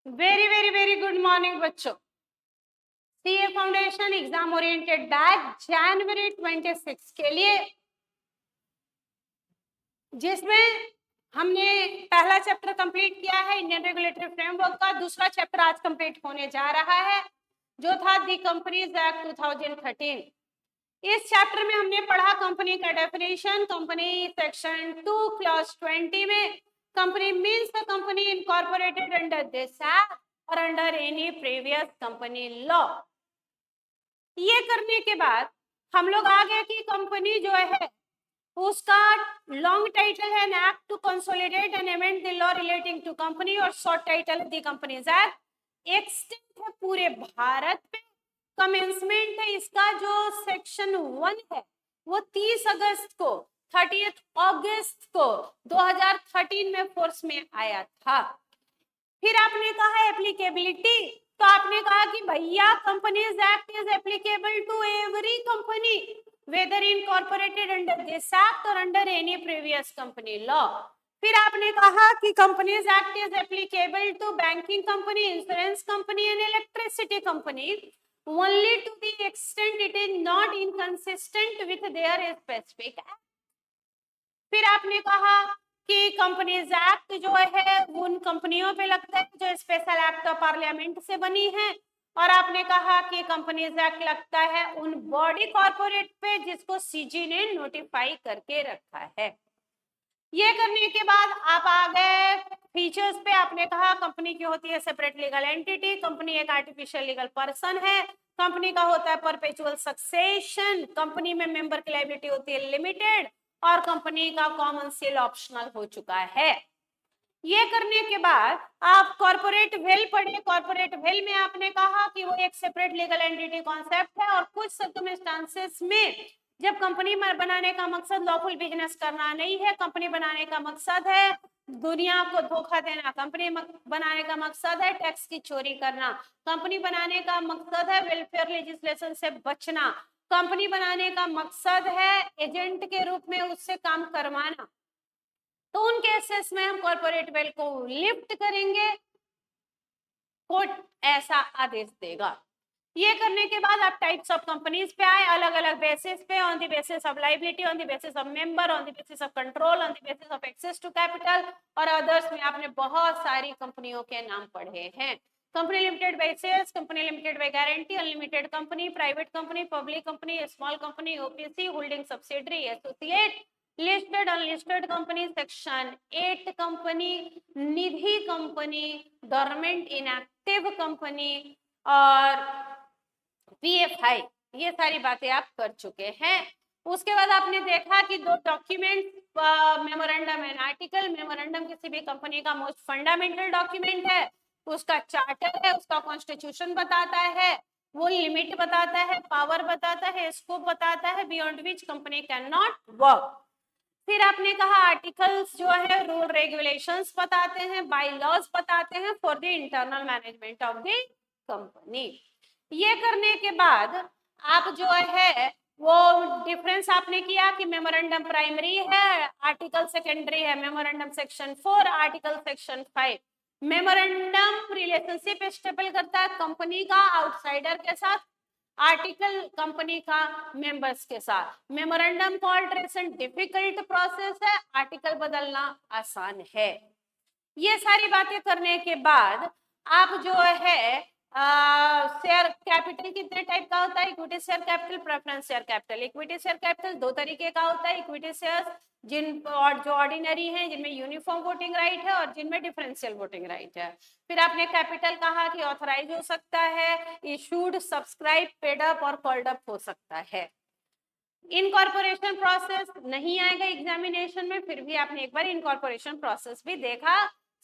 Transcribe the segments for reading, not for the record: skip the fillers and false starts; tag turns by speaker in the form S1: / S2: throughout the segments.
S1: Very very very good morning बच्चों। CA foundation exam oriented batch जनवरी 26 के लिए, जिसमें हमने पहला चैप्टर कंप्लीट किया है इंडियन रेगुलेटरी फ्रेमवर्क का। दूसरा चैप्टर आज कंप्लीट होने जा रहा है, जो था दी कंपनीज एक्ट 2013। इस चैप्टर में हमने पढ़ा कंपनी का डेफिनेशन। कंपनी सेक्शन 2 क्लॉज 20 में company means the company incorporated under this act or under any previous company law. ये करने के बाद हम लोग आ गए कि कंपनी जो है उसका लॉन्ग टाइटल है act to consolidate and amend the law relating to company, और short title the companies act. Extent है पूरे भारत पे। कमेंसमेंट है इसका जो सेक्शन 1 है वो 30 अगस्त को 30 अगस्त को 2013 में फोर्स में आया था। फिर आपने कहा एप्लीकेबिलिटी, तो आपने कहा कि भैया companies act is applicable to every company whether incorporated under this act or under any previous company law. फिर आपने कहा कि companies act is applicable to banking company, insurance company and electricity company only to the extent it is not inconsistent with their specific act। फिर आपने कहा कि companies act जो है उन कंपनियों पे लगता है जो स्पेशल एक्ट ऑफ पार्लियामेंट से बनी है, और आपने कहा कि कंपनीज एक्ट लगता है उन बॉडी कॉर्पोरेट पे जिसको सीजी ने नोटिफाई करके रखा है। ये करने के बाद आप आ गए फीचर्स पे। आपने कहा कंपनी की होती है सेपरेट लीगल एंटिटी, कंपनी एक आर्टिफिशियल लीगल पर्सन है, कंपनी का होता है परपेचुअल सक्सेशन, कंपनी में मेंबर की लायबिलिटी होती है लिमिटेड, और कंपनी का कॉमन सेल ऑप्शनल हो चुका है। ये करने के बाद आप कॉर्पोरेट वेल पढ़े। कॉर्पोरेट वेल में आपने कहा कि वो एक सेपरेट लीगल एंटिटी कॉन्सेप्ट है, और कुछ सर्कमस्टांसेस में जब कंपनी बनाने का मकसद लॉफुल बिजनेस करना नहीं है, कंपनी बनाने का मकसद है दुनिया को धोखा देना, कंपनी बनाने का मकसद है टैक्स की चोरी करना, कंपनी बनाने का मकसद है वेलफेयर लेजिस्लेशन से बचना, कंपनी बनाने का मकसद है एजेंट के रूप में उससे काम करवाना, तो उन केसेस में हम कॉर्पोरेट वेल को लिफ्ट करेंगे, कोर्ट ऐसा आदेश देगा। ये करने के बाद आप टाइप्स ऑफ कंपनीज पे आए, अलग अलग बेसिस पे, on the basis of liability, on the basis of member, on the basis of control, on the basis of access to capital, और अदर्स में आपने बहुत सारी कंपनियों के नाम पढ़े हैं। Company limited by sales, company limited by guarantee, unlimited company, private company, public company, small company, OPC, holding subsidiary, associate, listed unlisted company, section 8 company, Nidhi company, government inactive company, और पीएफआई। ये सारी बातें आप कर चुके हैं। उसके बाद आपने देखा कि दो document, memorandum and article. Memorandum किसी भी कंपनी का मोस्ट फंडामेंटल डॉक्यूमेंट है, उसका चार्टर है, उसका कॉन्स्टिट्यूशन बताता है, वो लिमिट बताता है, पावर बताता है, स्कोप बताता है, beyond which company can not work. फिर आपने कहा आर्टिकल्स जो है रूल रेगुलेशंस बताते हैं, बाय लॉज बताते हैं for the internal management of the company. ये करने के बाद आप जो है वो डिफरेंस आपने किया कि मेमोरेंडम प्राइमरी है, आर्टिकल सेकेंडरी है। Memorandum section 4, article section 5। Memorandum relationship stable करता है कंपनी का आउटसाइडर के साथ, आर्टिकल कंपनी का मेंबर्स के साथ। मेमोरेंडम को अल्टरेशन डिफिकल्ट प्रोसेस है, आर्टिकल बदलना आसान है। ये सारी बातें करने के बाद आप जो है शेयर कैपिटल कितने टाइप का होता है, equity share capital, preference share capital. Equity share capital दो तरीके का होता है, इक्विटी शेयर जिन और जो ऑर्डिनरी हैं जिनमें यूनिफॉर्म वोटिंग राइट है और जिनमें डिफरेंशियल वोटिंग राइट है। फिर आपने कैपिटल कहा कि ऑथराइज हो सकता है, इशूड, सब्सक्राइब, पेड अप और कॉल्ड अप हो सकता है। इनकॉर्पोरेशन प्रोसेस नहीं आएगा एग्जामिनेशन में, फिर भी आपने एक बार इनकॉर्पोरेशन प्रोसेस भी देखा।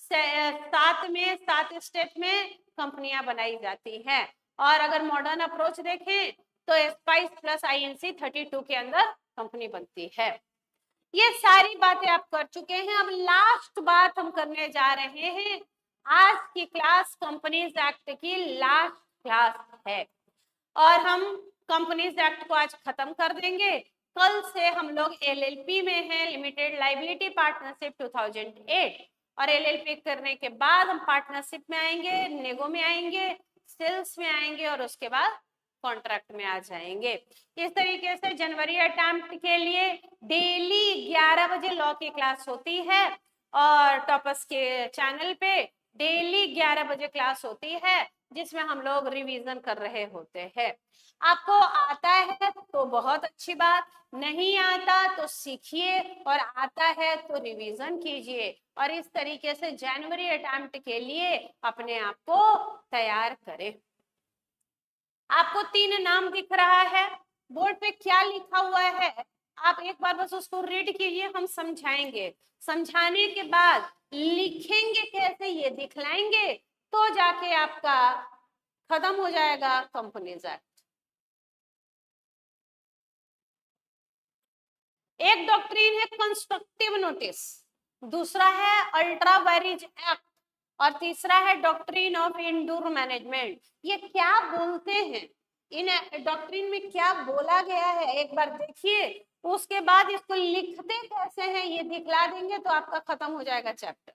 S1: 7 स्टेप में कंपनियां बनाई जाती हैं, और अगर मॉडर्न अप्रोच देखें तो स्पाइस प्लस आईएनसी 32 के अंदर कंपनी बनती है। ये सारी बातें आप कर चुके हैं। अब लास्ट बात हम करने जा रहे हैं। आज की क्लास कंपनीज एक्ट की लास्ट क्लास है, और हम कंपनीज एक्ट को आज खत्म कर देंगे। कल से हम लोग एलएलपी में हैं, लिमिटेड लायबिलिटी पार्टनरशिप 2008। और LLP करने के बाद हम पार्टनरशिप में आएंगे, नेगो में आएंगे, सेल्स में आएंगे और उसके बाद कॉन्ट्रैक्ट में आ जाएंगे। इस तरीके से जनवरी अटेम्प्ट के लिए डेली 11 बजे लॉ की क्लास होती है और टॉपर्स के चैनल पे डेली 11 बजे क्लास होती है जिसमें हम लोग रिवीजन कर रहे होते हैं। आपको आता है तो बहुत अच्छी बात, नहीं आता तो सीखिए और आता है तो रिवीजन कीजिए और इस तरीके से जनवरी अटेम्प्ट के लिए अपने आप को तैयार करें। आपको 3 नाम दिख रहा है, बोर्ड पे क्या लिखा हुआ है आप एक बार बस उसको रीड कीजिए, हम समझाएंगे, समझाने के बाद लिखेंगे कैसे ये दिखलाएंगे तो जाके आपका खत्म हो जाएगा कंपनीज एक्ट। एक डॉक्ट्रिन है कंस्ट्रक्टिव नोटिस, दूसरा है अल्ट्रा वायरेज एक्ट और तीसरा है डॉक्ट्रिन ऑफ इंडोर मैनेजमेंट। ये क्या बोलते हैं, इन डॉक्ट्रिन में क्या बोला गया है एक बार देखिए, उसके बाद इसको लिखते कैसे हैं ये दिखला देंगे तो आपका खत्म हो जाएगा चैप्टर।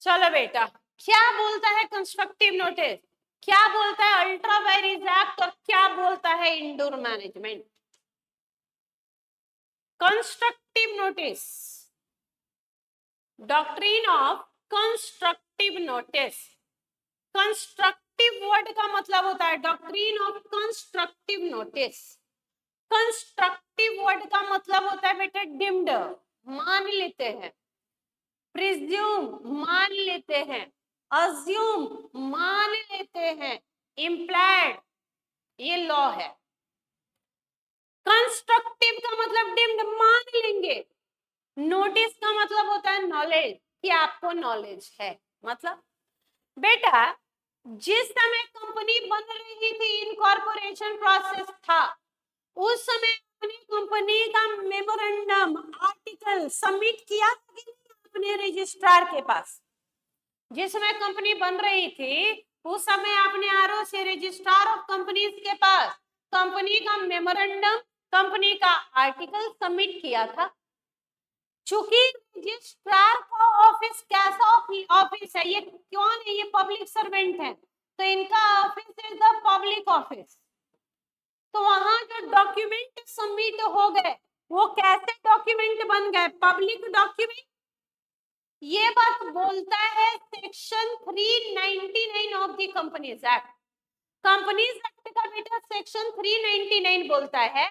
S1: चलो बेटा, क्या बोलता है कंस्ट्रक्टिव नोटिस, क्या बोलता है अल्ट्रा वायरेज एक्ट और क्या बोलता है indoor management. Constructive notice, doctrine of constructive notice, constructive word का मतलब होता है doctrine of constructive notice. Constructive word का मतलब होता है बेटा डिम्ड, मान लेते हैं, प्रिज्यूम मान लेते हैं, अज्यूम मान लेते हैं, इम्प्लाइड ये लॉ है। कंस्ट्रक्टिव का मतलब डिम्ड मान लेंगे, नोटिस का मतलब होता है नॉलेज कि आपको नॉलेज है। मतलब बेटा जिस समय कंपनी बन रही थी, इनकॉर्पोरेशन प्रोसेस था, उस समय अपनी कंपनी का मेमोरेंडम आर्टिकल सबमिट किया था कि नहीं अपने रजिस्ट्रार के पास। जिस समय कंपनी बन रही थी उस समय आपने आरओसी रजिस्ट्रार ऑफ कंपनीज के पास कंपनी का मेमोरेंडम, कंपनी का आर्टिकल सबमिट किया था। चूंकि रजिस्ट्रार का ऑफिस कैसा ऑफिस है, ये कौन है, ये पब्लिक सर्वेंट है, तो इनका office is the public office. तो वहां जो डॉक्यूमेंट सबमिट हो गए वो कैसे डॉक्यूमेंट बन गए, पब्लिक डॉक्यूमेंट। ये बात बोलता है section 399 of the companies act. Companies act का बेटा सेक्शन 399 बोलता है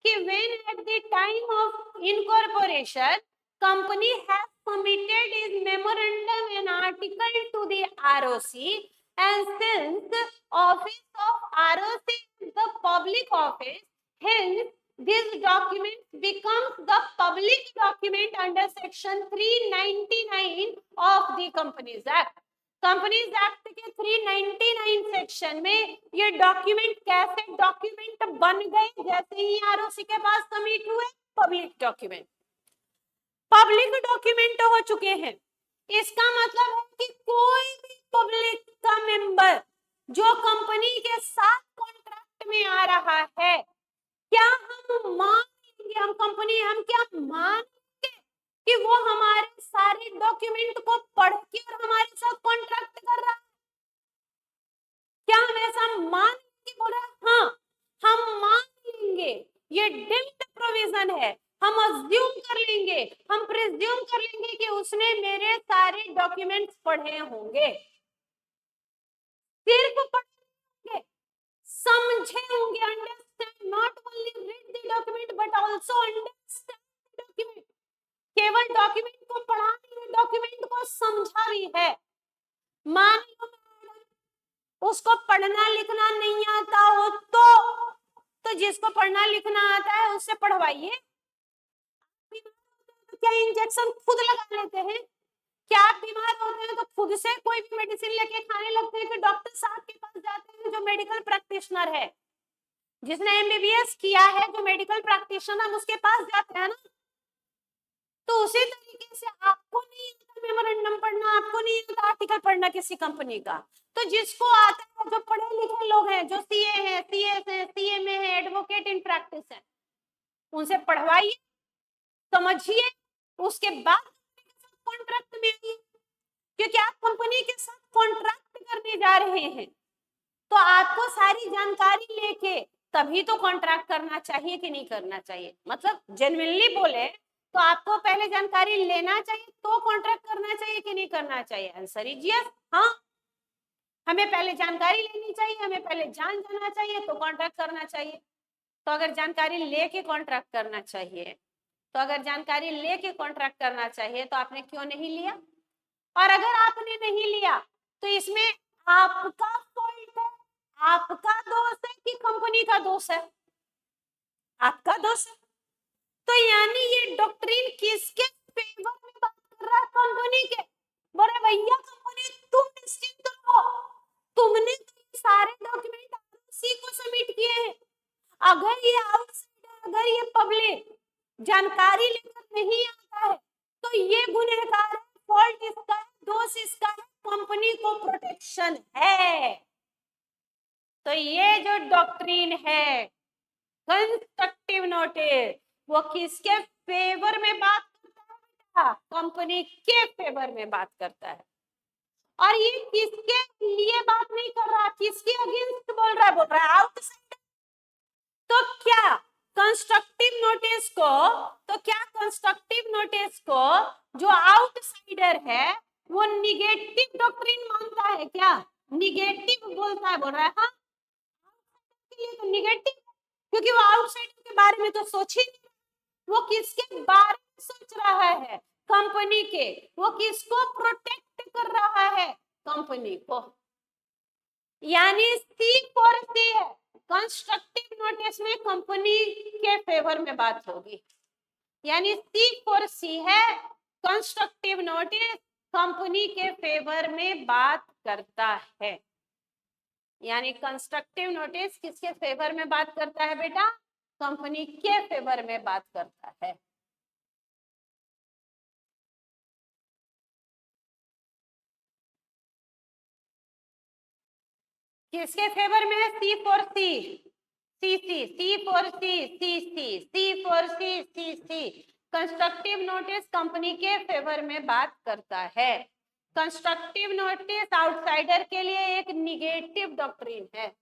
S1: कि when at the time of incorporation company has submitted is memorandum and article to the ROC and since office of ROC is the public office, hence this document becomes the public document under section 399 of the Companies Act. Companies act के 399 section में ये document कैसे document बन गए, जैसे ही ROC के पास submit हुए public document, public document हो चुके हैं। इसका मतलब है कि कोई भी पब्लिक का मेंबर जो कंपनी के साथ कॉन्ट्रैक्ट में आ रहा है, क्या हम मान लेंगे, हम कंपनी, हम क्या मानेंगे कि वो हमारे सारे डॉक्यूमेंट को पढ़ के और हमारे साथ कॉन्ट्रैक्ट कर रहा है? क्या हम ऐसा मान के बोल रहे हैं? हाँ, हम मान लेंगे, ये डिम्ड प्रोविजन है, हम अज्यूम कर लेंगे, हम प्रिज्यूम कर लेंगे कि उसने मेरे सारे डॉक्यूमेंट्स पढ़े होंगे, सिर्फ पढ़े होंगे, समझे होंगे, understand, not only read the document but also understand the document. केवल डॉक्यूमेंट को पढ़ा नहीं, डॉक्यूमेंट को समझा भी है। मान लो उसको पढ़ना लिखना नहीं आता हो तो जिसको पढ़ना लिखना आता है उससे पढ़वाइए। तो क्या इंजेक्शन खुद लगा लेते हैं? क्या आप बीमार होते हैं तो खुद से कोई भी मेडिसिन लेके खाने लगते हैं कि डॉक्टर साहब के पास जाते हैं जो मेडिकल प्रैक्टिशनर है, जिसने एमबीबीएस किया है, जो मेडिकल प्रैक्टिशनर, हम उसके पास जाते हैं ना? तो उसी तरीके से आपको नहीं आता मेमोरेंडम पढ़ना, आपको नहीं आता आर्टिकल पढ़ना किसी कंपनी का, तो जिसको आता है, जो पढ़े लिखे लोग हैं, जो सीए हैं, सीएस हैं, सीएमए हैं, एडवोकेट इन प्रैक्टिस है, उनसे पढ़वाइए, समझिए, उसके बाद कॉन्ट्रैक्ट में आइए, क्योंकि आप कंपनी के साथ कॉन्ट्रैक्ट करने जा रहे हैं, तो आपको सारी जानकारी लेके तभी तो कॉन्ट्रैक्ट करना चाहिए कि नहीं करना चाहिए। मतलब जेन्युइनली बोले तो आपको पहले जानकारी लेना चाहिए तो कॉन्ट्रैक्ट करना चाहिए कि नहीं करना चाहिए? Answer is yes. हाँ, हमें पहले जानकारी लेनी चाहिए, हमें पहले जान जाना चाहिए तो कॉन्ट्रैक्ट करना चाहिए। तो अगर जानकारी लेके कॉन्ट्रैक्ट करना चाहिए, तो अगर जानकारी लेके कॉन्ट्रैक्ट करना चाहिए तो आपने क्यों नहीं लिया? और अगर आपने नहीं लिया तो इसमें आपका फॉल्ट है, आपका दोष है कि कंपनी का दोष है? आपका दोष है। तो यानी ये डॉक्ट्रिन किसके फेवर में बात कर रहा है? कंपनी के। बोले भैया कंपनी तुम निश्चिंत रहो, तुमने तो सारे डॉक्यूमेंट आरओसी को सबमिट किए हैं, अगर ये आउटसाइडर, अगर ये पब्लिक जानकारी लेकर नहीं आता है तो ये गुनहगार है, फॉल्ट इसका है, दोष इसका है, कंपनी को प्रोटेक्शन है। तो ये जो डॉक्ट्रिन है कंस्ट्रक्टिव नोटिस, वो किसके फेवर में बात करता है बेटा? कंपनी के फेवर में बात करता है। और ये किसके लिए बात नहीं कर रहा, किसके अगेंस्ट बोल रहा है? बोल रहा है आउटसाइडर। तो क्या कंस्ट्रक्टिव नोटिस को, तो क्या कंस्ट्रक्टिव नोटिस को जो आउटसाइडर है वो निगेटिव डॉक्ट्रिन मानता है क्या? निगेटिव बोलता है, बोल रहा है हाँ के लिए तो निगेटिव, क्योंकि वो आउटसाइडर के बारे में तो सोच ही नहीं, वो किसके बारे में सोच रहा है? कंपनी के। वो किसको प्रोटेक्ट कर रहा है? कंपनी को। यानी C4C है, कंस्ट्रक्टिव नोटिस में कंपनी के फेवर में बात होगी, यानी C4C है, कंस्ट्रक्टिव नोटिस कंपनी के फेवर में बात करता है। यानी कंस्ट्रक्टिव नोटिस किसके फेवर में बात करता है बेटा? कंपनी के फेवर में बात करता है। किसके फेवर में है? C4C, CC, C4C, CC, C4C, CC। Constructive notice company के फेवर में बात करता है। कंस्ट्रक्टिव नोटिस आउटसाइडर के लिए एक निगेटिव डॉक्ट्रिन है।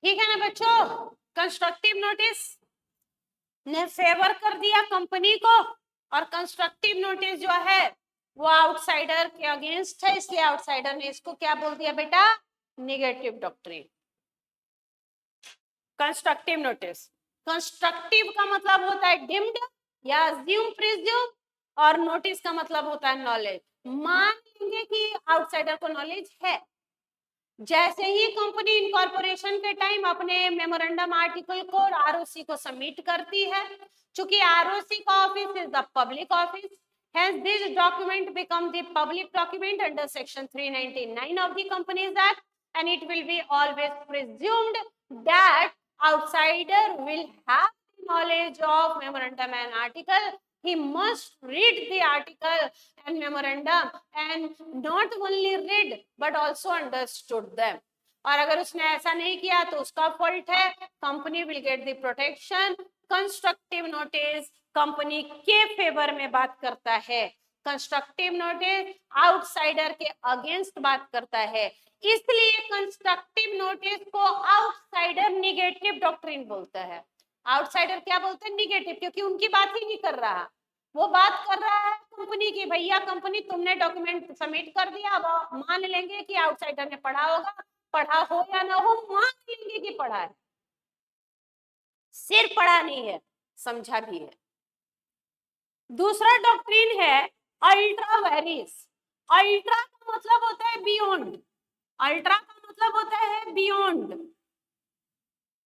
S1: ठीक है ना बच्चों? कंस्ट्रक्टिव नोटिस ने फेवर कर दिया कंपनी को, और कंस्ट्रक्टिव नोटिस जो है वो आउटसाइडर के अगेंस्ट है, इसलिए आउटसाइडर ने इसको क्या बोल दिया बेटा? Negative doctrine. Constructive notice, constructive का मतलब होता है डिम्ड या अज्यूम, प्रिज्यूम, और नोटिस का मतलब होता है नॉलेज। मान लेंगे कि आउटसाइडर को नॉलेज है, जैसे ही कंपनी इनकॉर्पोरेशन के टाइम अपने मेमोरेंडम आर्टिकल को आरओसी को सबमिट करती है, चूंकि आरओसी का office is the public office, hence this document become the public document under section 399 of the Companies Act, and it will be always presumed that outsider will have knowledge of memorandum and article. He must read the article and memorandum and not only read but also understood them. और अगर उसने ऐसा नहीं किया तो उसका fault है. Company will get the protection. Constructive notice company के फेवर में बात करता है. कंस्ट्रक्टिव नोटिस आउटसाइडर के अगेंस्ट बात करता है. इसलिए कंस्ट्रक्टिव नोटिस को आउटसाइडर निगेटिव डॉक्ट्रिन बोलता है. आउटसाइडर क्या बोलते हैं? निगेटिव, क्योंकि उनकी बात ही नहीं कर रहा. वो बात कर रहा है कंपनी की. भैया कंपनी तुमने डॉक्यूमेंट सबमिट कर दिया, अब मान लेंगे कि आउटसाइडर ने पढ़ा होगा, पढ़ा हो या ना हो मान लेंगे कि पढ़ा है. सिर्फ पढ़ा नहीं है, समझा भी है. दूसरा डॉक्ट्रिन है अल्ट्रा वेरिस. अल्ट्रा का मतलब होता है बियॉन्ड. अल्ट्रा का मतलब होता है बियॉन्ड.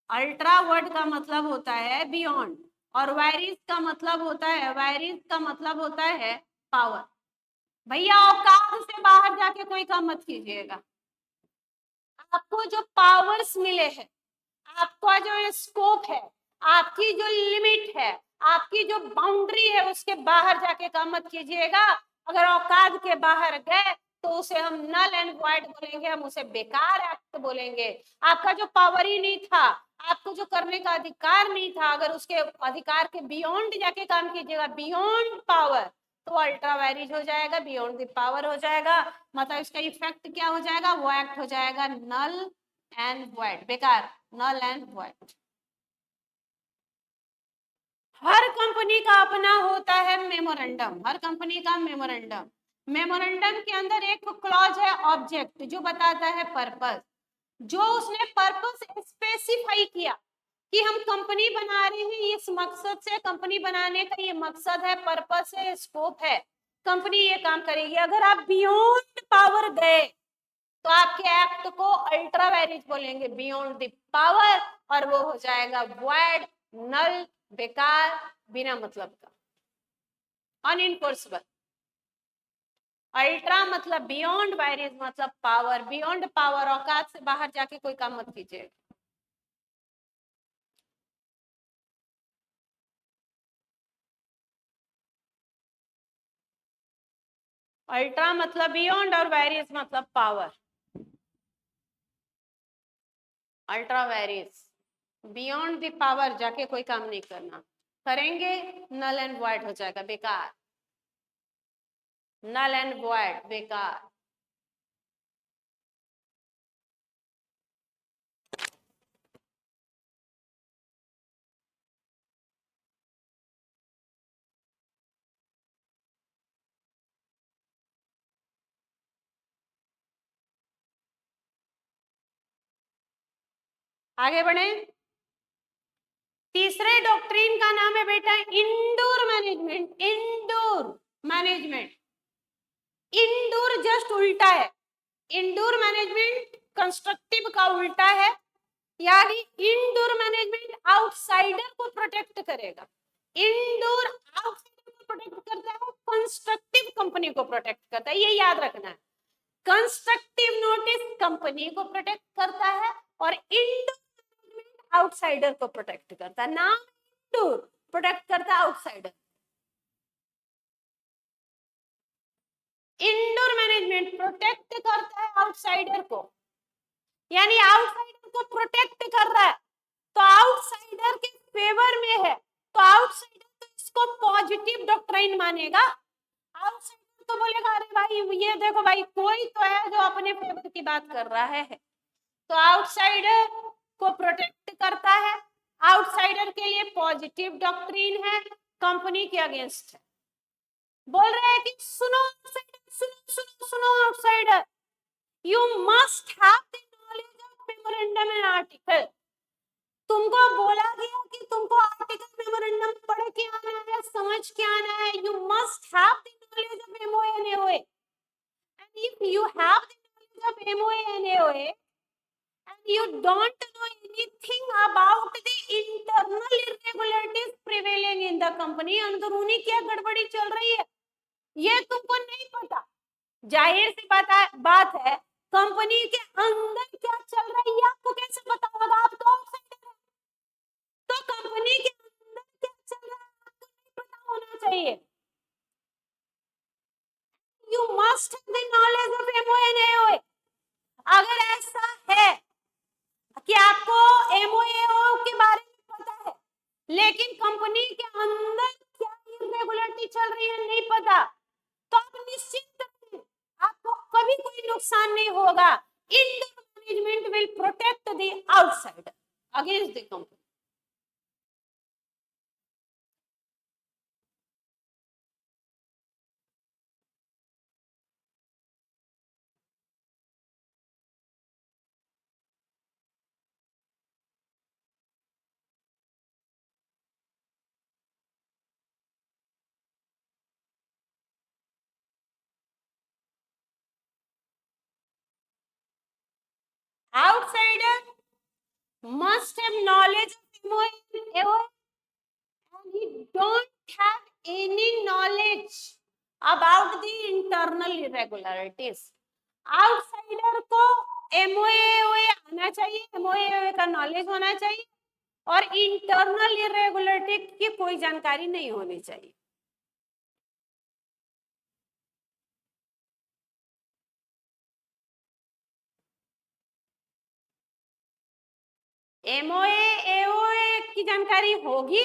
S1: अल्ट्रा वर्ड का मतलब होता है बियॉन्ड, और वायरिस का मतलब होता है, वायरिस का मतलब होता है पावर. भैया औकात से बाहर जाके कोई काम मत कीजिएगा. आपको जो पावर्स मिले हैं, आपका जो स्कोप है, आपकी जो लिमिट है, आपकी जो बाउंड्री है, उसके बाहर जाके काम मत कीजिएगा. अगर औकात के बाहर गए तो उसे हम नल एंड वॉइड बोलेंगे, हम उसे बेकार एक्ट बोलेंगे. आपका जो पावर ही नहीं था, आपको जो करने का अधिकार नहीं था, अगर उसके अधिकार के बियॉन्ड जाके काम कीजिएगा, बियॉन्ड पावर, तो अल्ट्रा वायरिज हो जाएगा, बियॉन्ड द पावर हो जाएगा. मतलब इसका इफेक्ट क्या हो जाएगा? वो एक्ट हो जाएगा नल एंड वॉइड, बेकार, नल एंड वॉइड. हर कंपनी का अपना होता है मेमोरेंडम. हर कंपनी का मेमोरेंडम. मेमोरेंडम के अंदर एक क्लॉज है ऑब्जेक्ट, जो बताता है पर्पस. जो उसने पर्पस स्पेसिफाई किया कि हम कंपनी बना रहे हैं इस मकसद से, कंपनी बनाने का ये मकसद है, पर्पस है, स्कोप है, कंपनी ये काम करेगी. अगर आप बियॉन्ड पावर गए तो आपके एक्ट को अल्ट्रा वायरिज बोलेंगे, बियॉन्ड द पावर, और वो हो जाएगा वॉइड, नल, बेकार, बिना मतलब का, अनइनफोर्सेबल. अल्ट्रा मतलब बियॉन्ड, वायरिज मतलब पावर. बियॉन्ड पावर, औकात से बाहर जाके कोई काम मत कीजिए. अल्ट्रा मतलब बियॉन्ड और वायरिज मतलब power. Ultra vires beyond the power जाके कोई काम नहीं करना. करेंगे नल एंड वॉइड हो जाएगा, बेकार. नल एंड वॉइड, बेकार. आगे बढ़े. तीसरे डॉक्ट्रिन का नाम है बेटा indoor management. Indoor management. Indoor just उल्टा है. इंडोर मैनेजमेंट कंस्ट्रक्टिव का उल्टा है, यानी इंडोर मैनेजमेंट आउटसाइडर को प्रोटेक्ट करेगा. इंडोर आउटसाइडर को प्रोटेक्ट करता है, कंस्ट्रक्टिव कंपनी को प्रोटेक्ट करता है. ये याद रखना है. कंस्ट्रक्टिव नोटिस कंपनी को प्रोटेक्ट करता है और इंडोर मैनेजमेंट आउटसाइडर को प्रोटेक्ट करता है. नाम इंडोर, प्रोटेक्ट करता है आउटसाइडर. इंडोर मैनेजमेंट प्रोटेक्ट करता है आउटसाइडर को, यानी आउटसाइडर को प्रोटेक्ट कर रहा है, तो आउटसाइडर के फेवर में है, तो आउटसाइडर तो इसको पॉजिटिव डॉक्ट्राइन मानेगा. आउटसाइडर तो बोलेगा अरे भाई ये देखो भाई, कोई तो है जो अपने फेवर की बात कर रहा है. तो आउटसाइडर को प्रोटेक्ट करता है. आउटसाइडर के लिए पॉजिटिव डॉक्ट्रिन है, कंपनी के अगेंस्ट है. बोल रहे हैं कि सुनो सुनो outsider, you must have the knowledge of memorandum and article. तुमको बोला गया कि तुमको आर्टिकल मेमोरेंडम पढ़ के आना है, समझ के आना है. You must have the knowledge of MOA and AOA, and if you have the knowledge of MOA and AOA, you don't know anything about the internal irregularities prevailing in the company, अंदरूनी क्या गड़बड़ी चल रही है ये तुमको नहीं पता। जाहिर सी बात है कंपनी के अंदर क्या चल रहा है ये आपको कैसे पता होगा, आप तो आउटसाइडर हैं। तो कंपनी के अंदर क्या चल रहा है आपको नहीं पता होना चाहिए। You must have the knowledge of MOA and AOA। अगर ऐसा है कि आपको MOA के बारे में पता है लेकिन कंपनी के अंदर क्या इरेगुलरिटी चल रही है नहीं पता, तो आप निश्चिंत रहिए आपको कभी कोई नुकसान नहीं होगा। Internal management will protect the outsider against the company. Outsider must have knowledge of MOA and AOA and he don't have any knowledge about the internal irregularities। Outsider को MOA आना चाहिए, MOA का नॉलेज होना चाहिए और internal irregularity की कोई जानकारी नहीं होनी चाहिए। MOA AOA की जानकारी होगी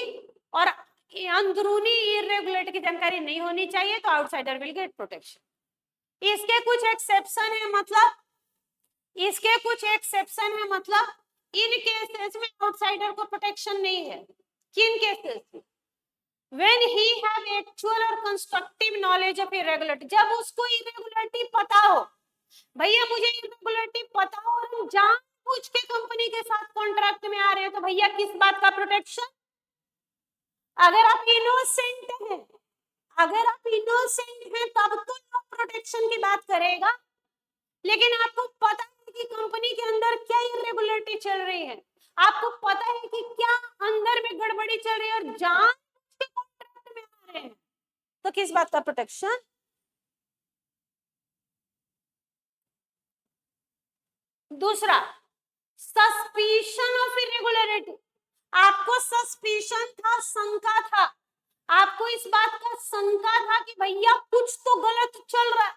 S1: और अंदरूनी इरेगुलरिटी की जानकारी नहीं होनी चाहिए तो आउटसाइडर विल गेट प्रोटेक्शन। इसके कुछ एक्सेप्शन है, मतलब इसके कुछ एक्सेप्शन है, मतलब इन केसेस में आउटसाइडर को प्रोटेक्शन नहीं है। किन केसेस में? When he have actual और constructive knowledge of irregularity, जब उसको irregularity पता हो, भैया मुझे irregularity पता हो और जानबूझ के कंपनी के साथ कॉन्ट्रैक्ट में आ रहे हो तो भैया किस बात का प्रोटेक्शन? अगर आप इनोसेंट हैं, अगर आप इनोसेंट हैं तब तो आप प्रोटेक्शन की बात करेगा, लेकिन आपको पता है कि कंपनी के अंदर क्या इरेगुलरिटी चल रही है, आपको पता है कि क्या अंदर में गड़बड़ी चल रही है और जान के कॉन्ट्रैक्ट में आ रहे हैं तो किस बात का प्रोटेक्शन? दूसरा, सस्पिशन ऑफ इरेगुलरिटी। आपको सस्पिशन था, शंका था, आपको इस बात का शंका था कि भैया कुछ तो गलत चल रहा है।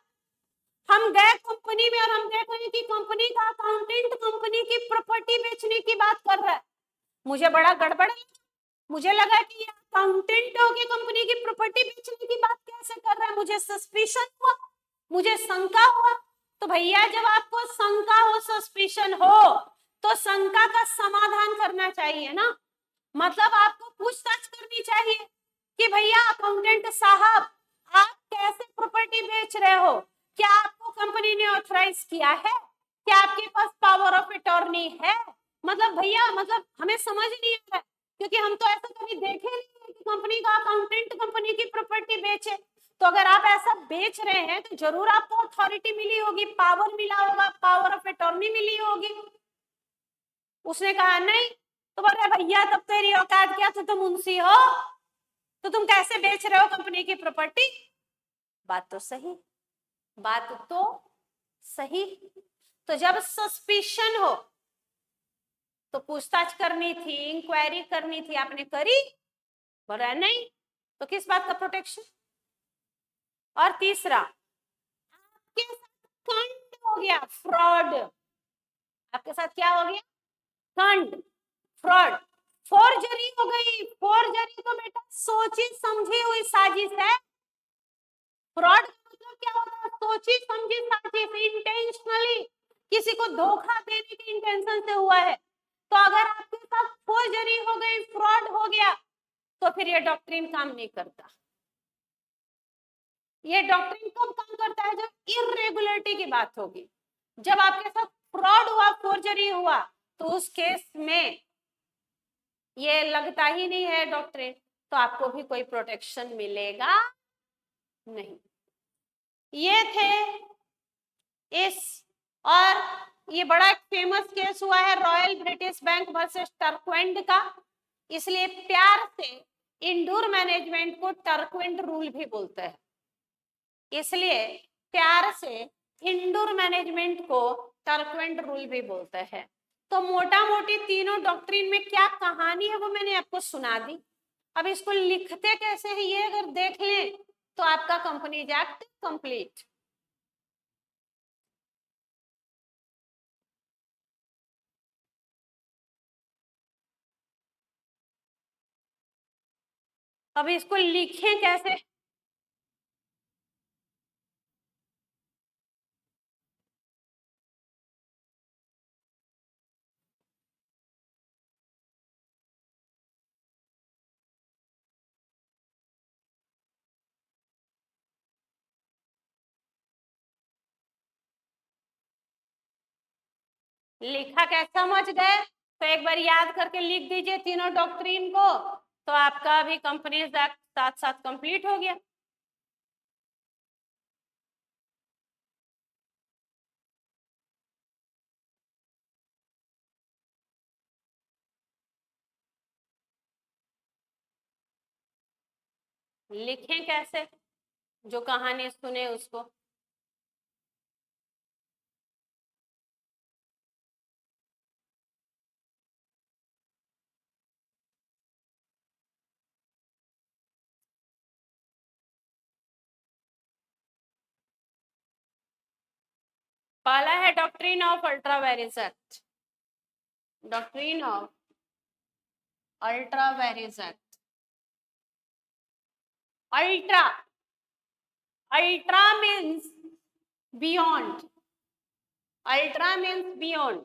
S1: हम गए कंपनी में और हम देख रहे हैं कि कंपनी का अकाउंटेंट कंपनी की प्रॉपर्टी बेचने की बात कर रहा है। मुझे बड़ा गड़बड़ है, मुझे लगा कि ये अकाउंटेंट होके कंपनी की प्रॉपर्टी बेचने की बात कैसे कर रहा है, मुझे सस्पिशन हुआ, मुझे शंका हुआ। तो भैया जब आपको शंका हो, सस्पिशन हो तो शंका का समाधान करना चाहिए ना, मतलब आपको पूछताछ करनी चाहिए कि भैया अकाउंटेंट साहब आप कैसे प्रॉपर्टी बेच रहे हो, क्या आपको कंपनी ने ऑथराइज किया है, क्या आपके पास पावर ऑफ अटॉर्नी है? मतलब भैया मतलब हमें समझ नहीं आ रहा है क्योंकि हम तो ऐसा कभी देखे नहीं है कि कंपनी का अकाउंटेंट कंपनी की प्रॉपर्टी बेचे। तो अगर आप ऐसा बेच रहे हैं तो जरूर आपको अथॉरिटी मिली होगी, पावर मिला होगा, पावर ऑफ अटॉर्नी मिली होगी। उसने कहा नहीं, तो बोल रहे भैया तब तेरी औकात क्या, तो तुम मुंशी हो तो तुम कैसे बेच रहे हो कंपनी की प्रॉपर्टी? बात तो सही, बात तो सही। तो जब सस्पिशन हो तो पूछताछ करनी थी, इंक्वायरी करनी थी, आपने करी? बोल रहा है नहीं, तो किस बात का प्रोटेक्शन? और तीसरा, आपके साथ खंड हो गया, फ्रॉड। आपके साथ क्या हो गया? खंड, फ्रॉड, फोर्जरी हो गई। फोर्जरी तो बेटा सोची समझी हुई साजिश है। फ्रॉड का मतलब क्या होता है? सोची समझी साजिश, इंटेंशनली किसी को धोखा देने के इंटेंशन से हुआ है। तो अगर आपके साथ फोर्जरी हो गई, फ्रॉड हो गया, तो फिर ये डॉक्ट्रिन काम नहीं करता। ये डॉक्ट्रिन कब काम करता है? जब इरेगुलरिटी की बात होगी। जब आपके साथ फ्रॉड हुआ, फोर्जरी हुआ, तो उस केस में ये लगता ही नहीं है डॉक्ट्रिन, तो आपको भी कोई प्रोटेक्शन मिलेगा नहीं। ये थे इस और ये बड़ा एक फेमस केस हुआ है रॉयल ब्रिटिश बैंक वर्सेस टर्कवेंड का, इसलिए प्यार से इंडोर मैनेजमेंट को टर्कवेंड रूल भी बोलते हैं, इसलिए प्यार से इंडोर मैनेजमेंट को टर्कवेंड रूल भी बोलते हैं। तो मोटा मोटी तीनों डॉक्ट्रिन में क्या कहानी है वो मैंने आपको सुना दी। अब इसको लिखते कैसे है ये अगर देख लें तो आपका कंपनीज एक्ट कंप्लीट। अब इसको लिखें कैसे, लिखा कैसे समझ गए तो एक बार याद करके लिख दीजिए तीनों डॉक्ट्रिन को, तो आपका भी कंपनीज एक्ट साथ साथ कंप्लीट हो गया। लिखें कैसे, जो कहानी सुने उसको। पहला है doctrine of ultra vires act, doctrine of ultra vires act. Ultra, ultra means beyond, ultra means beyond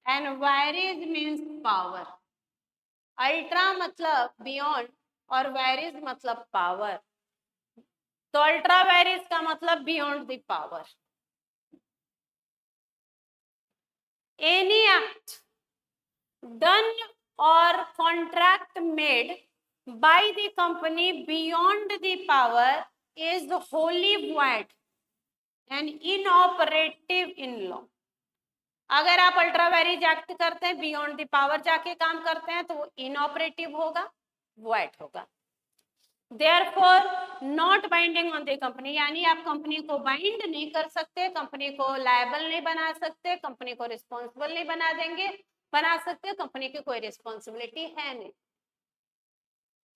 S1: and virus means power. Ultra मतलब बियॉन्ड और वायरस मतलब पावर, तो अल्ट्रा वायरस का मतलब beyond the power. Any act done or contract made by the company beyond the power is wholly void and inoperative in law। अगर आप ultra vires act करते हैं बियॉन्ड द पावर जाके काम करते हैं तो वो इनऑपरेटिव होगा, वॉइड होगा। Therefore not binding on the company, यानी आप कंपनी को बाइंड नहीं कर सकते, कंपनी को लायबल नहीं बना सकते, कंपनी को रिस्पॉन्सिबल नहीं बना सकते, कंपनी की कोई रिस्पॉन्सिबिलिटी है नहीं।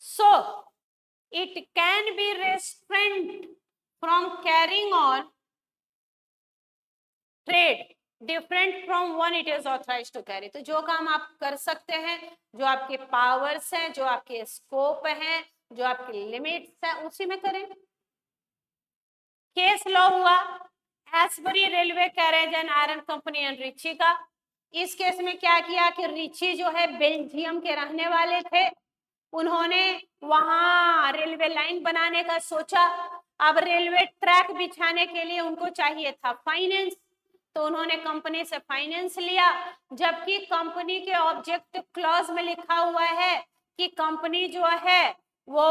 S1: So it can be restrained from carrying on trade different from one it is authorized to carry। तो जो काम आप कर सकते हैं, जो आपके पावर्स हैं, जो आपके स्कोप हैं, जो आपकी लिमिट्स हैं, उसी में करें। केस लॉ हुआ Ashbury railway carriage and iron company and Riche का। इस केस में क्या किया कि रिची जो है बेल्जियम के रहने वाले थे, उन्होंने वहां रेलवे लाइन बनाने का सोचा। अब रेलवे ट्रैक बिछाने के लिए उनको चाहिए था फाइनेंस, तो उन्होंने कंपनी से फाइनेंस लिया, जबकि कंपनी के ऑब्जेक्ट क्लॉज में लिखा हुआ है कि कंपनी जो है वो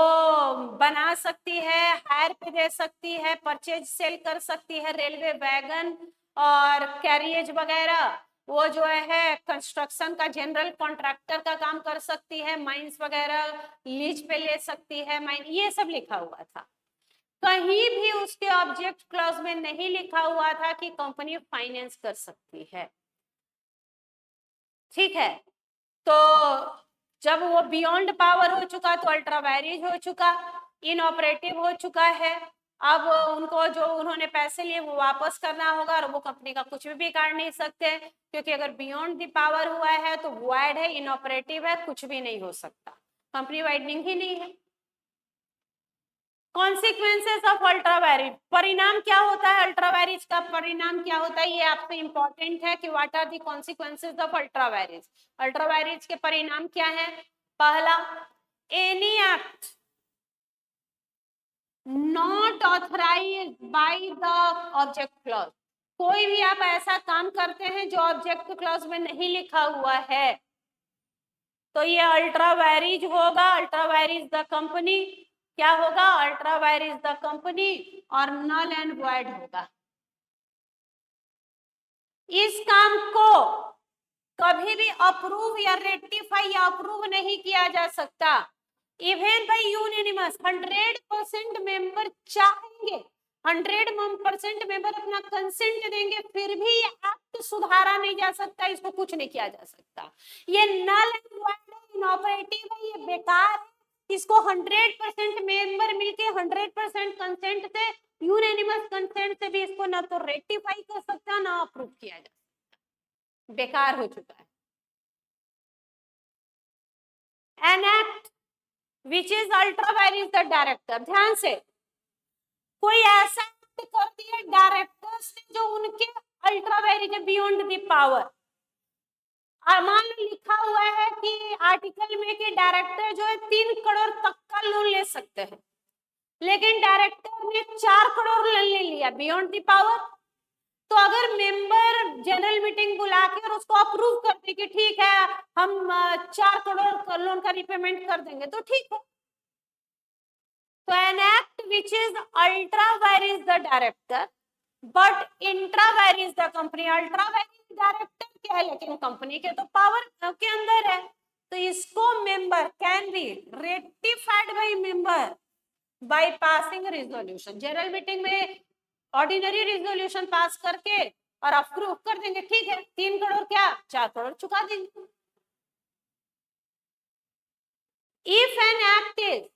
S1: बना सकती है, हायर पे दे सकती है, परचेज सेल कर सकती है, रेलवे वैगन और कैरियज वगैरह, वो जो है कंस्ट्रक्शन का जनरल कॉन्ट्रैक्टर का काम कर सकती है, माइंस वगैरह लीज पे ले सकती है, माइन, ये सब लिखा हुआ था। कहीं भी उसके ऑब्जेक्ट क्लॉज में नहीं लिखा हुआ था कि कंपनी फाइनेंस कर सकती है। ठीक है, तो जब वो बियॉन्ड पावर हो चुका तो अल्ट्रा वायरेज हो चुका, इनऑपरेटिव हो चुका है। अब उनको जो उन्होंने पैसे लिए वो वापस करना होगा और वो कंपनी का कुछ भी बिगाड़ नहीं सकते, क्योंकि अगर बियॉन्ड द पावर हुआ है तो वॉइड है, इनऑपरेटिव है, कुछ भी नहीं हो सकता, कंपनी वाइडनिंग ही नहीं है। कॉन्सिक्वेंसेस ऑफ अल्ट्रा वायरेज, परिणाम क्या होता है अल्ट्रा वायरेज का, परिणाम क्या होता है ये आपसे इंपॉर्टेंट है कि what are the consequences of ultra vires. Ultra vires के परिणाम क्या है? पहला, any act not authorised by the object clause, कोई भी आप ऐसा काम करते हैं जो ऑब्जेक्ट क्लॉज में नहीं लिखा हुआ है तो ये अल्ट्रा वायरेज होगा। अल्ट्रा वायरेज द कंपनी क्या होगा? अल्ट्रा वायरेज द कंपनी और नल एंड वॉइड होगा। इस काम को कभी भी अप्रूव या रेक्टिफाई या अप्रूव नहीं किया जा सकता। इवन बाय यूनिनिमस 100% मेंबर चाहेंगे, 100% मेंबर अपना कंसेंट देंगे, फिर भी ये एक्ट सुधारा नहीं जा सकता, इसको कुछ नहीं किया जा सकता। ये नल एंड वॉइड है, इनऑपरेटिव है, ये बेकार है। इसको 100% मेंबर मिलके 100% कंसेंट से, यूनिनिमस कंसेंट से भी इसको ना तो रेक्टिफाई कर सकता ना अप्रूव किया जा सकता, बेकार हो चुका है। An act which is ultra vires the director, ध्यान से, कोई ऐसा एक्ट कर दिया डायरेक्टर्स ने जो उनके अल्ट्रा वेरीज है, बियॉन्ड द पावर। मान लो लिखा हुआ है कि आर्टिकल में कि डायरेक्टर जो है 3 करोड़ तक का लोन ले सकते हैं, लेकिन डायरेक्टर ने 4 करोड़ लोन ले लिया बियॉन्ड द पावर। तो अगर मेंबर जनरल मीटिंग बुला के और उसको अप्रूव कर दे कि ठीक है हम 4 करोड़ लोन का रिपेमेंट कर देंगे, तो ठीक है। तो an act which is ultra vires the director but intra vires the company, ultra vires director क्या है लेकिन कंपनी के तो पावर के अंदर है, तो इसको member can be rectified by member by passing resolution. General meeting में ऑर्डिनरी रेजोल्यूशन पास करके और अप्रूव कर देंगे, ठीक है 3 करोड़ क्या 4 करोड़ चुका देंगे। If an act is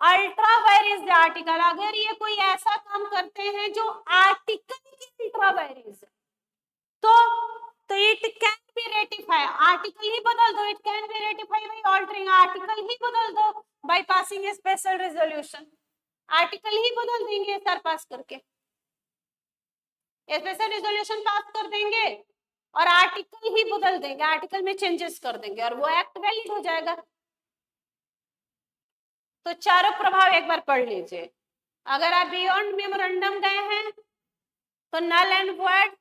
S1: ultra vires the article, अगर ये कोई ऐसा काम करते हैं जो आर्टिकल की अल्ट्रा वायरस, तो it can be ratify, article ही बदल दो, it can be ratify by altering, article ही बदल दो by passing a special resolution, article ही बदल देंगे सर पास करके, स्पेशल रेजोल्यूशन पास कर देंगे और आर्टिकल ही बदल देंगे, आर्टिकल में चेंजेस कर देंगे और वो एक्ट वैलिड हो जाएगा। तो चारों प्रभाव एक बार पढ़ लीजिए। अगर आप बियॉन्ड मेमोरेंडम गए हैं तो नल एंड वॉइड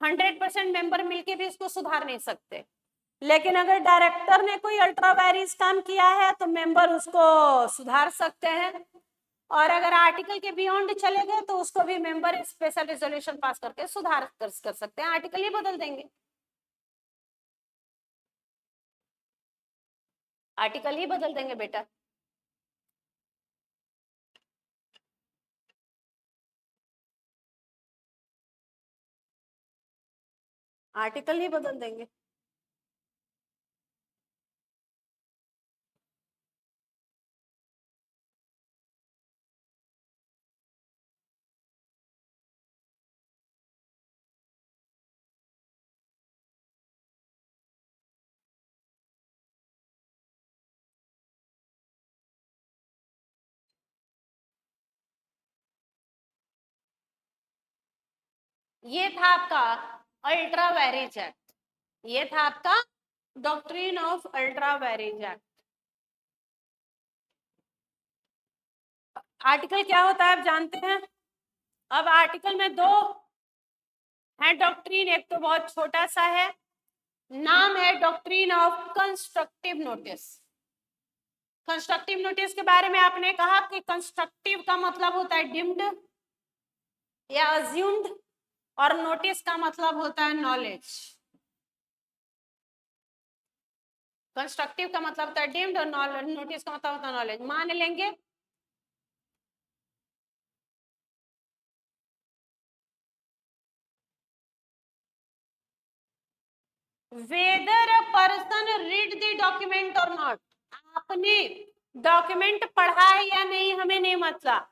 S1: 100% मेंबर मिलके भी इसको सुधार नहीं सकते, लेकिन अगर डायरेक्टर ने कोई अल्ट्रा वायरस काम किया है तो मेंबर उसको सुधार सकते हैं, और अगर आर्टिकल के बियॉन्ड चले गए तो उसको भी मेंबर स्पेशल रेजोल्यूशन पास करके सुधार कर सकते हैं, आर्टिकल ही बदल देंगे, आर्टिकल ही बदल देंगे बेटा। आर्टिकल ही बदल देंगे। ये था आपका अल्ट्रा वायरेज एक्ट, ये था आपका doctrine of ultra vires act. Article क्या होता है आप जानते हैं। अब आर्टिकल में 2 है डॉक्ट्रिन, एक तो बहुत छोटा सा है, नाम है doctrine of constructive notice. Constructive notice के बारे में आपने कहा कि कंस्ट्रक्टिव का मतलब होता है डिम्ड या अज्यूम्ड, और नोटिस का मतलब होता है नॉलेज। कंस्ट्रक्टिव का मतलब होता है डिम्ड और नोटिस का मतलब होता है नॉलेज। मान लेंगे whether a person read the document or not, आपने डॉक्यूमेंट पढ़ा है या नहीं हमें नहीं मतलब,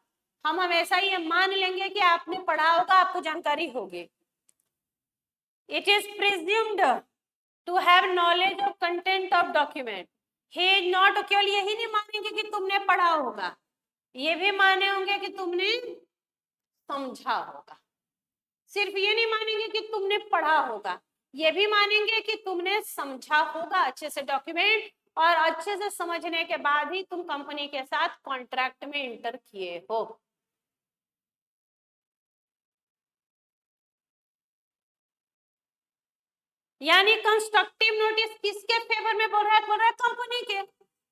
S1: हम हमेशा ये मान लेंगे कि आपने पढ़ा होगा, आपको जानकारी होगी। It is presumed to have knowledge of content of document, he is not, केवल यही नहीं मानेंगे कि तुमने पढ़ा होगा, ये भी माने होंगे कि तुमने समझा होगा। सिर्फ ये नहीं मानेंगे कि तुमने पढ़ा होगा, ये भी मानेंगे कि तुमने समझा होगा अच्छे से डॉक्यूमेंट, और अच्छे से समझने के बाद ही तुम कंपनी के साथ कॉन्ट्रैक्ट में इंटर किए हो। यानी कंस्ट्रक्टिव नोटिस किसके फेवर में बोल रहा है, बोल रहा है कंपनी के,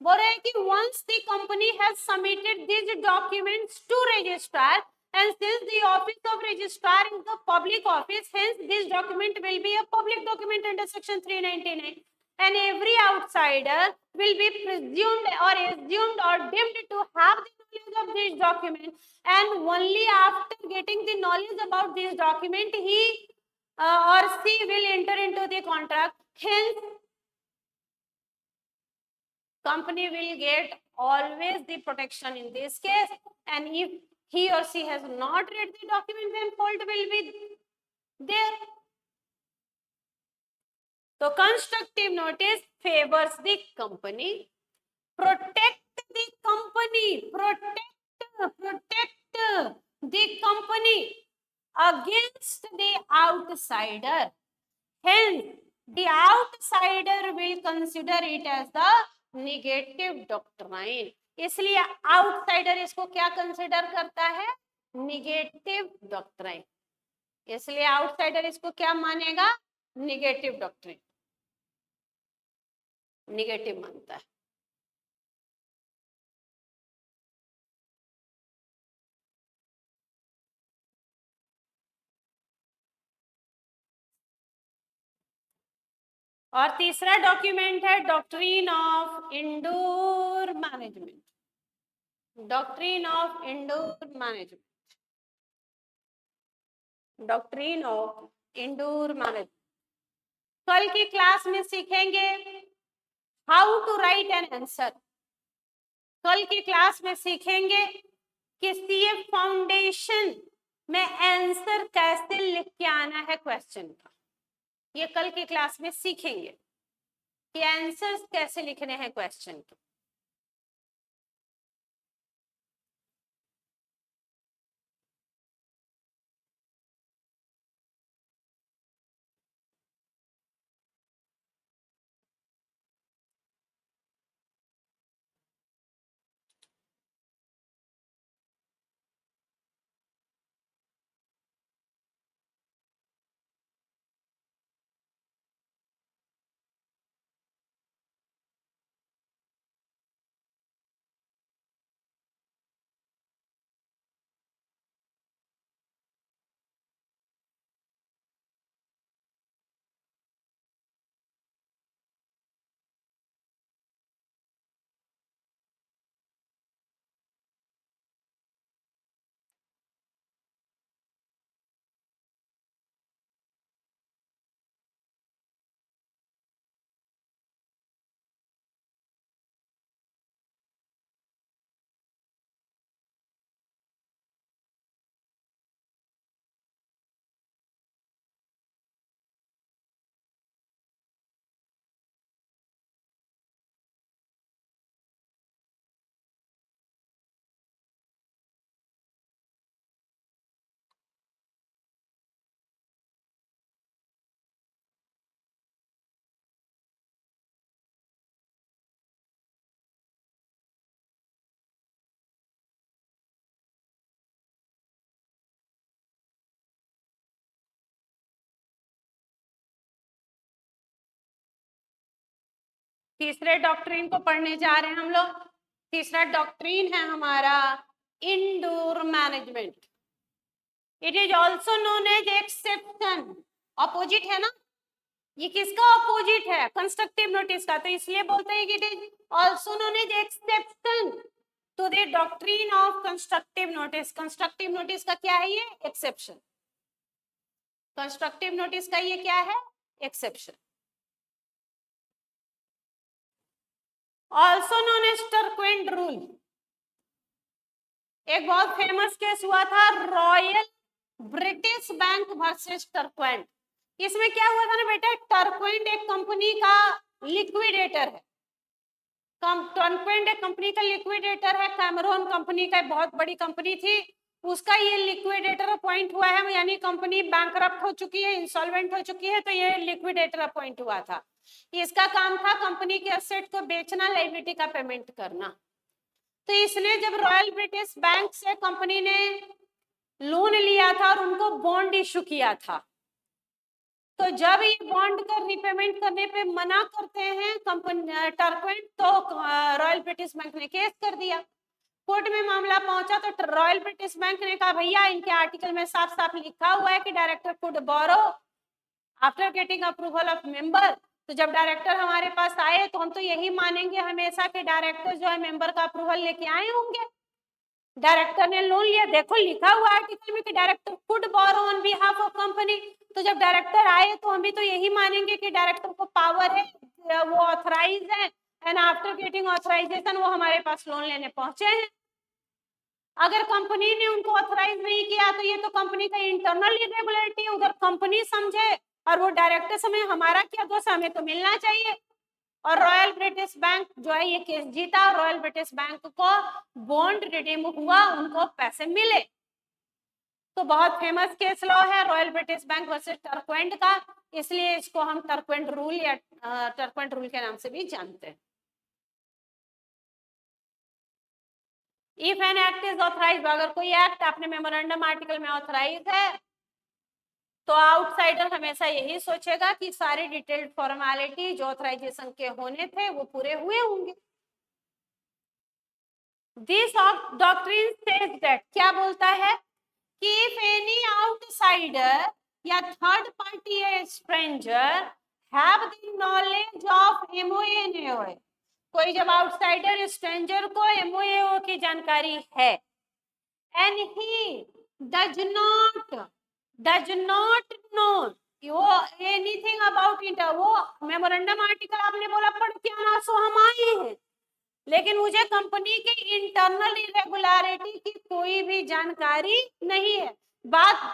S1: बोल रहे हैं कि once the company has submitted these documents to registrar And since the office of registrar is the public office, hence this document will be a public document under section 399. And every outsider will be presumed or assumed or deemed to have the knowledge of this document, and only after getting the knowledge about this document he or she will enter into the contract. Hence, company will get always the protection in this case, and if he or she has not read the document, then fault will be there. So constructive notice favors the company, protect the company, protect the company against the outsider. Hence, the outsider will consider it as the negative doctrine. इसलिए outsider इसको क्या consider करता है? Negative doctrine. इसलिए outsider इसको क्या मानेगा? Negative doctrine, negative मानता है. और तीसरा डॉक्यूमेंट है doctrine of indoor management. Doctrine of indoor management, doctrine of indoor management. कल की क्लास में सीखेंगे how to write an answer. कल की क्लास में सीखेंगे कि सीए फाउंडेशन में आंसर कैसे लिख के आना है क्वेश्चन का. ये कल की क्लास में सीखेंगे कि आंसर्स कैसे लिखने हैं क्वेश्चन के. तीसरे डॉक्ट्रिन को पढ़ने जा रहे हैं हम लोग. तीसरा डॉक्ट्रिन है हमारा indoor management. It is also known as exception. Opposite है ना, ये किसका ऑपोजिट है? कंस्ट्रक्टिव नोटिस का. तो इसलिए बोलते हैं कि it is also known as exception to the doctrine of constructive notice. Constructive notice का क्या है? ये एक्सेप्शन. कंस्ट्रक्टिव नोटिस का ये क्या है? Exception. Also known as Turquand rule. एक बहुत फेमस केस हुआ था Royal British bank versus Turquand. इसमें क्या हुआ था ना बेटा, टर्क्वेंट एक कंपनी का लिक्विडेटर है. टर्क्वेंट एक कंपनी का लिक्विडेटर है. कैमरून कंपनी का बहुत बड़ी कंपनी थी, उसका ये लिक्विडेटर अपॉइंट हुआ है. यानी कंपनी बैंकरप्ट हो चुकी है, इंसॉल्वेंट हो चुकी है, तो ये लिक्विडेटर अपॉइंट हुआ था. इसका काम था कंपनी के एसेट को बेचना, लायबिलिटी का पेमेंट करना. तो इसने जब रॉयल ब्रिटिश बैंक से कंपनी ने लोन लिया था और उनको बॉन्ड इशू किया था, तो जब ये बॉन्ड का रिपेमेंट करने पे मना करते हैं कंपनी टर्क्वेंट, तो रॉयल ब्रिटिश बैंक ने केस कर दिया. कोर्ट में मामला पहुंचा तो रॉयल ब्रिटिश बैंक ने कहा भैया इनके आर्टिकल में साफ साफ लिखा हुआ है कि director could borrow after getting approval of member. तो जब डायरेक्टर हमारे पास आए तो हम तो यही मानेंगे हमेशा कि डायरेक्टर जो है मेंबर का अप्रूवल लेके आए होंगे। डायरेक्टर ने लोन लिया, देखो लिखा हुआ आर्टिकल में कि director could borrow on behalf of company. तो जब डायरेक्टर आए तो हम भी तो यही मानेंगे कि डायरेक्टर को पावर है, वो ऑथराइज है, एंड आफ्टर गेटिंग ऑथराइजेशन वो हमारे पास लोन लेने पहुंचे हैं। अगर कंपनी ने उनको ऑथराइज नहीं किया तो ये तो कंपनी का इंटरनल इरेगुलरिटी, उधर कंपनी समझे और वो डायरेक्टर समय, हमारा क्या दोष, हमें तो मिलना चाहिए। और रॉयल ब्रिटिश बैंक जो है ये केस जीता, रॉयल ब्रिटिश बैंक को बॉन्ड रिडीम हुआ, उनको पैसे मिले। तो बहुत फेमस केस लॉ है रॉयल ब्रिटिश बैंक वर्सेस टर्कवेंट का, इसलिए इसको हम टर्कवेंट रूल या टर्कवेंट रूल के नाम से भी जानते हैं। If an act is authorise, अगर कोई एक्ट अपने मेमोरेंडम आर्टिकल में ऑथराइज है तो आउटसाइडर हमेशा यही सोचेगा कि सारे डिटेल्ड फॉर्मेलिटी जो ऑथराइजेशन के होने थे वो पूरे हुए होंगे। दिस डॉक्ट्रिन सेज दैट, क्या बोलता है कि इफ एनी आउटसाइडर या third party stranger have the knowledge of MOA, कोई जब आउटसाइडर स्ट्रेंजर को एमओए की जानकारी है and he does not know anything about it, वो मेमोरेंडम आर्टिकल आपने बोला पढ़ के आना सो हम आए हैं, लेकिन मुझे कंपनी के इंटरनल इरेगुलरिटी की कोई भी जानकारी नहीं है। बात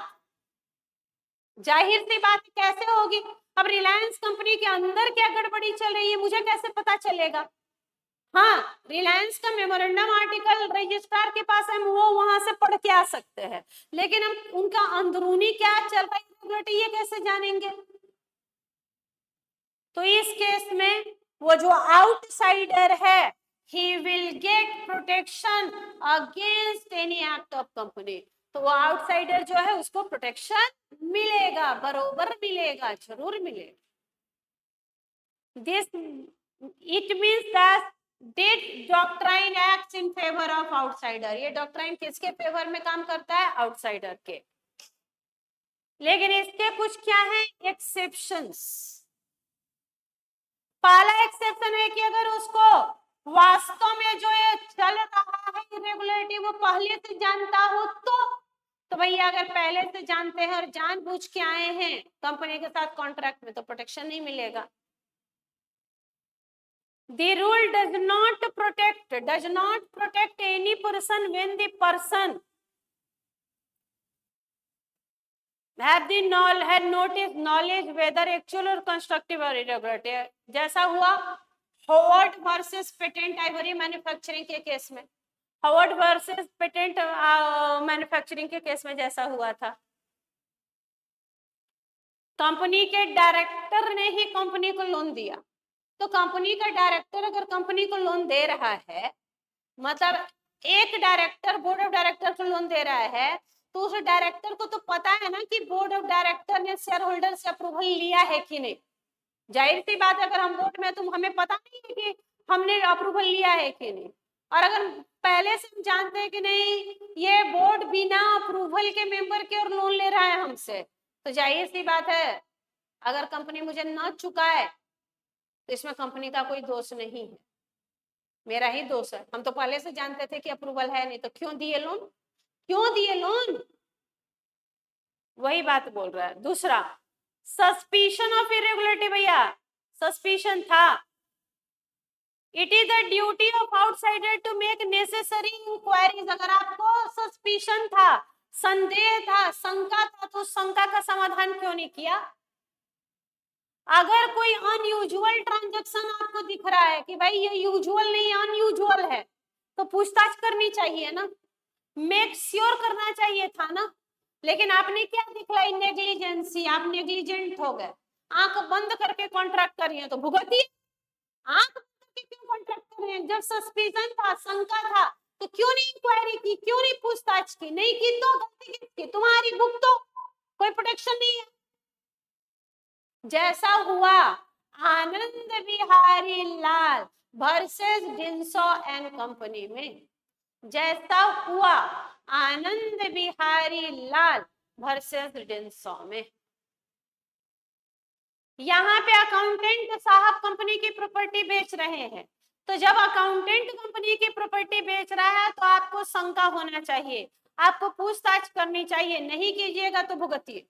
S1: जाहिर सी बात कैसे होगी, अब रिलायंस कंपनी के अंदर क्या गड़बड़ी चल रही है मुझे कैसे पता चलेगा। हाँ, रिलायंस का मेमोरेंडम आर्टिकल रजिस्ट्रार के पास है, वो वहां से पढ़ के आ सकते हैं, लेकिन हम उनका अंदरूनी क्या चल रहा है ये कैसे जानेंगे। तो इस केस में वो जो आउटसाइडर है he will get protection against any act of company, तो वो आउटसाइडर जो है उसको प्रोटेक्शन मिलेगा, बरोबर मिलेगा, जरूर मिलेगा। This it means that doctrine acts in favour of outsider, ये डॉक्ट्राइन किसके फेवर में काम करता है, आउटसाइडर के। लेकिन इसके कुछ क्या है एक्सेप्शंस। पहला एक्सेप्शन है कि अगर उसको वास्तव में जो ये चल रहा है इरेगुलरिटी वो पहले से जानता हो तो भैया अगर पहले से जानते हैं और जानबूझ के आए हैं कंपनी के साथ कॉन्ट्रैक्ट में तो प्रोटेक्शन नहीं मिलेगा। The rule does not protect any person when the person had knowledge whether actual or constructive or irregularity, जैसा हुआ Howard versus Patent Ivory Manufacturing के केस में, हावर्ड वर्सेस पेटेंट मैन्युफैक्चरिंग के केस में जैसा हुआ था, कंपनी के डायरेक्टर ने ही कंपनी को लोन दिया। तो कंपनी का डायरेक्टर अगर कंपनी को लोन दे रहा है, मतलब एक डायरेक्टर बोर्ड ऑफ डायरेक्टर को लोन दे रहा है, तो उस डायरेक्टर को तो पता है ना कि बोर्ड ऑफ डायरेक्टर ने शेयर होल्डर से अप्रूवल लिया है कि नहीं। जाहिर सी बात है अगर हम बोर्ड में तो हमें पता नहीं है कि हमने अप्रूवल लिया है कि नहीं, और अगर पहले से हम जानते हैं कि नहीं ये बोर्ड बिना अप्रूवल के मेंबर के और लोन ले रहा है हमसे, तो जाहिर सी बात है अगर कंपनी मुझे न चुकाए तो इसमें कंपनी का कोई दोष नहीं है, मेरा ही दोष है। हम तो पहले से जानते थे कि अप्रूवल है नहीं, तो क्यों दिए लोन, वही बात बोल रहा है। दूसरा सस्पिशन ऑफ इरेगुलरिटी, भैया सस्पिशन था, it is the duty of outsider to make necessary inquiries, अगर आपको सस्पिशन था, संदेह था, शंका था, तो शंका का समाधान क्यों नहीं किया। अगर कोई अनयूजुअल ट्रांजैक्शन आपको दिख रहा है कि भाई ये यूजुअल नहीं अनयूजुअल है, तो पूछताछ करनी चाहिए ना, मेक श्योर करना चाहिए था ना। लेकिन आपने क्या दिखलाई, नेग्लिजेंसी, आप नेग्लिजेंट हो गए, आंख बंद करके कॉन्ट्रैक्ट कर रही है तो भुगतिए, आंख बंद करके क्यों कॉन्ट्रैक्ट कर रहे हैं, जब सस्पिशन था, शंका था तो क्यों नहीं इंक्वायरी की, क्यों नहीं पूछताछ की, नहीं की तो गलती किसकी, तुम्हारी, भुगतो, कोई प्रोटेक्शन नहीं है। जैसा हुआ आनंद बिहारी लाल वर्सेस डिंसो एंड कंपनी में, जैसा हुआ आनंद बिहारी लाल वर्सेस डेंसो में। यहाँ पे अकाउंटेंट साहब कंपनी की प्रॉपर्टी बेच रहे हैं, तो जब अकाउंटेंट कंपनी की प्रॉपर्टी बेच रहा है तो आपको शंका होना चाहिए, आपको पूछताछ करनी चाहिए, नहीं कीजिएगा तो भुगतिए।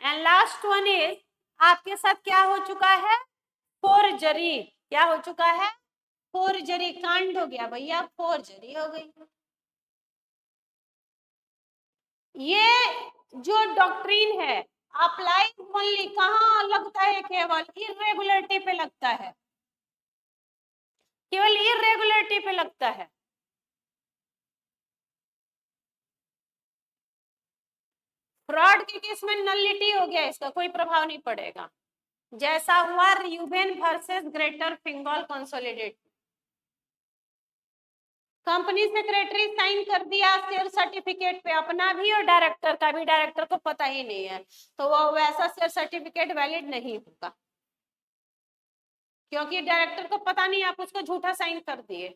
S1: एंड लास्ट वन इज, आपके साथ क्या हो चुका है, फोर्जरी। क्या हो चुका है, फोर्जरी कांड हो गया भैया, फोर्जरी हो गई। ये जो डॉक्ट्रिन है अप्लाई ओनली कहाँ लगता है, केवल इरेगुलरिटी पे लगता है, केवल इरेगुलरिटी पे लगता है। फ्रॉड के केस में नलिटी हो गया, इसका कोई प्रभाव नहीं पड़ेगा। जैसा हुआ Ruben versus greater Bengal consolidated, company secretary sign कर दिया शेयर सर्टिफिकेट पे, अपना भी और डायरेक्टर का भी, डायरेक्टर को पता ही नहीं है, तो वो वैसा शेयर सर्टिफिकेट वैलिड नहीं होगा, क्योंकि डायरेक्टर को पता नहीं, आप उसको झूठा साइन कर दिए।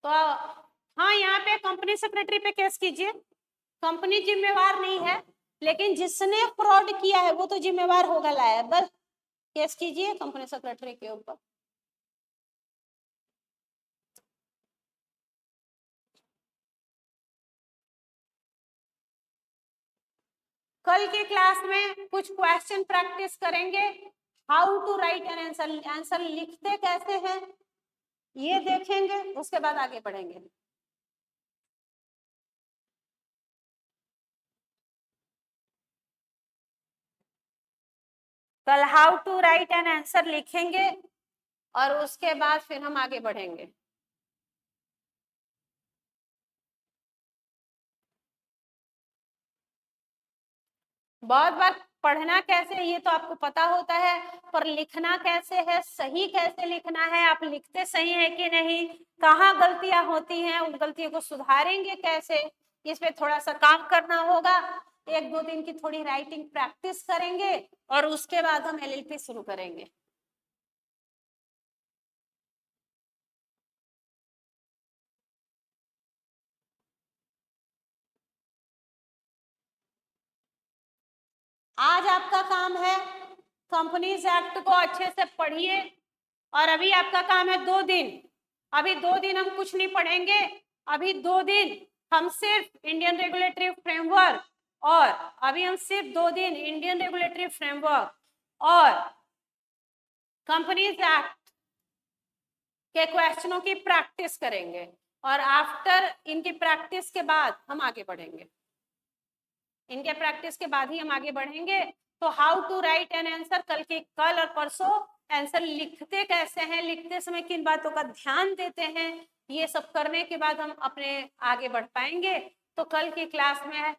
S1: तो हाँ, यहाँ पे कंपनी सेक्रेटरी पे केस कीजिए, कंपनी जिम्मेवार नहीं है, लेकिन जिसने फ्रॉड किया है वो तो जिम्मेवार होगा, लायबल। केस कीजिए कंपनी सेक्रेटरी के ऊपर। कल के क्लास में कुछ क्वेश्चन प्रैक्टिस करेंगे, how to write an answer, answer लिखते कैसे हैं ये देखेंगे, उसके बाद आगे बढ़ेंगे। कल how to write an answer लिखेंगे और उसके बाद फिर हम आगे बढ़ेंगे। बहुत बार पढ़ना कैसे ये तो आपको पता होता है, पर लिखना कैसे है, सही कैसे लिखना है, आप लिखते सही है कि नहीं, कहाँ गलतियां होती हैं, उन गलतियों को सुधारेंगे कैसे, इस पे थोड़ा सा काम करना होगा। 1-2 दिन की थोड़ी राइटिंग प्रैक्टिस करेंगे और उसके बाद हम एलएलपी शुरू करेंगे। आज आपका काम है कंपनीज एक्ट को अच्छे से पढ़िए, और अभी आपका काम है 2 दिन, अभी 2 दिन हम कुछ नहीं पढ़ेंगे, अभी 2 दिन हम सिर्फ इंडियन रेगुलेटरी फ्रेमवर्क, और अभी हम सिर्फ 2 दिन इंडियन रेगुलेटरी फ्रेमवर्क और कंपनीज एक्ट के क्वेश्चनों की प्रैक्टिस करेंगे, और आफ्टर इनकी प्रैक्टिस के बाद हम आगे बढ़ेंगे, इनके प्रैक्टिस के बाद ही हम आगे बढ़ेंगे। तो how to write an answer, कल और परसों आंसर लिखते कैसे हैं, लिखते समय किन बातों का ध्यान देते हैं, ये सब करने के बाद हम अपने आगे बढ़ पाएंगे। तो कल की क्लास में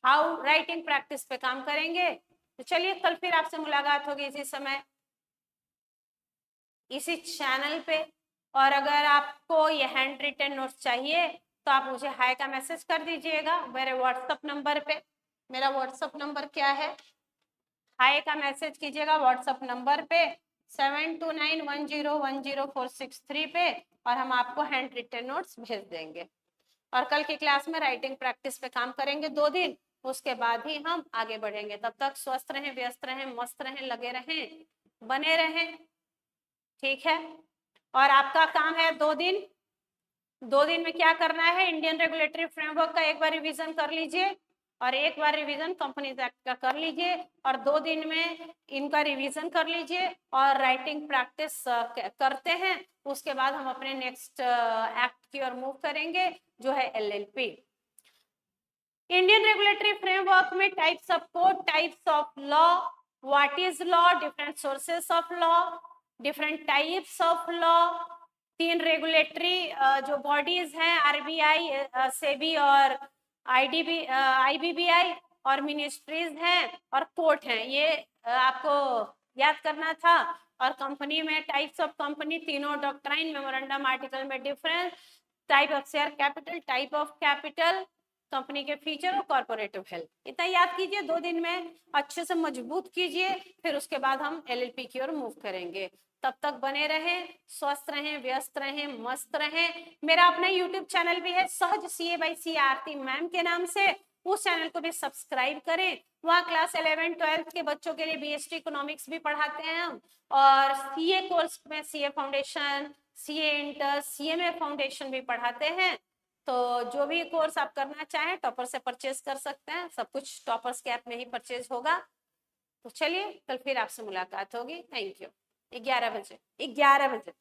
S1: हाउ राइटिंग प्रैक्टिस पे काम करेंगे। तो चलिए कल फिर आपसे मुलाकात होगी इसी समय, इसी चैनल पे। और अगर आपको ये हैंड रिटन नोट्स चाहिए तो आप मुझे हाय का मैसेज कर दीजिएगा मेरे व्हाट्सएप नंबर पे। मेरा व्हाट्सएप नंबर क्या है, हाय का मैसेज कीजिएगा व्हाट्सएप नंबर पे 7291010463 पे, और हम आपको हैंड रिटन नोट्स भेज देंगे। और कल की क्लास में राइटिंग प्रैक्टिस पे काम करेंगे 2 दिन, उसके बाद ही हम आगे बढ़ेंगे। तब तक स्वस्थ रहें, व्यस्त रहें, मस्त रहें, लगे रहें, बने रहें, ठीक है। और आपका काम है 2 दिन, 2 दिन में क्या करना है, इंडियन रेगुलेटरी फ्रेमवर्क का एक बार रिवीजन कर लीजिए, और एक बार रिवीजन कंपनीज एक्ट का कर लीजिए, और 2 दिन में इनका रिवीजन कर लीजिए और राइटिंग प्रैक्टिस करते हैं। उसके बाद हम अपने नेक्स्ट एक्ट की ओर मूव करेंगे जो है एलएलपी। इंडियन रेगुलेटरी फ्रेमवर्क में types of code, types of law, what is law, different sources of law, different types of law, 3 regulatory जो बॉडीज हैं, आरबीआई, सेबी और आईबीबीआई, और मिनिस्ट्रीज हैं और कोर्ट हैं, ये आपको याद करना था। और कंपनी में टाइप्स ऑफ कंपनी, तीनों डॉक्ट्राइन, मेमोरेंडम, आर्टिकल में difference, type of share capital, type of capital, company के फीचर और कॉर्पोरेटिव हेल्थ, इतना याद कीजिए, 2 दिन में अच्छे से मजबूत कीजिए, फिर उसके बाद हम एलएलपी की ओर मूव करेंगे। तब तक बने रहें, स्वस्थ रहें, व्यस्त रहें, मस्त रहें। मेरा अपना यूट्यूब चैनल भी है Sahaj CA by C Aarti ma'am के नाम से, उस चैनल को भी सब्सक्राइब करें। वहाँ क्लास 11 12 के बच्चों के लिए बीएसटी इकोनॉमिक्स भी पढ़ाते हैं हम, और सीए कोर्स में CA foundation, CA inter, CMA foundation भी पढ़ाते हैं। तो जो भी कोर्स आप करना चाहें टॉपर से परचेज कर सकते हैं, सब कुछ टॉपर्स के ऐप में ही परचेज होगा। तो चलिए कल फिर आपसे मुलाकात होगी। Thank you. 11 बजे 11 बजे।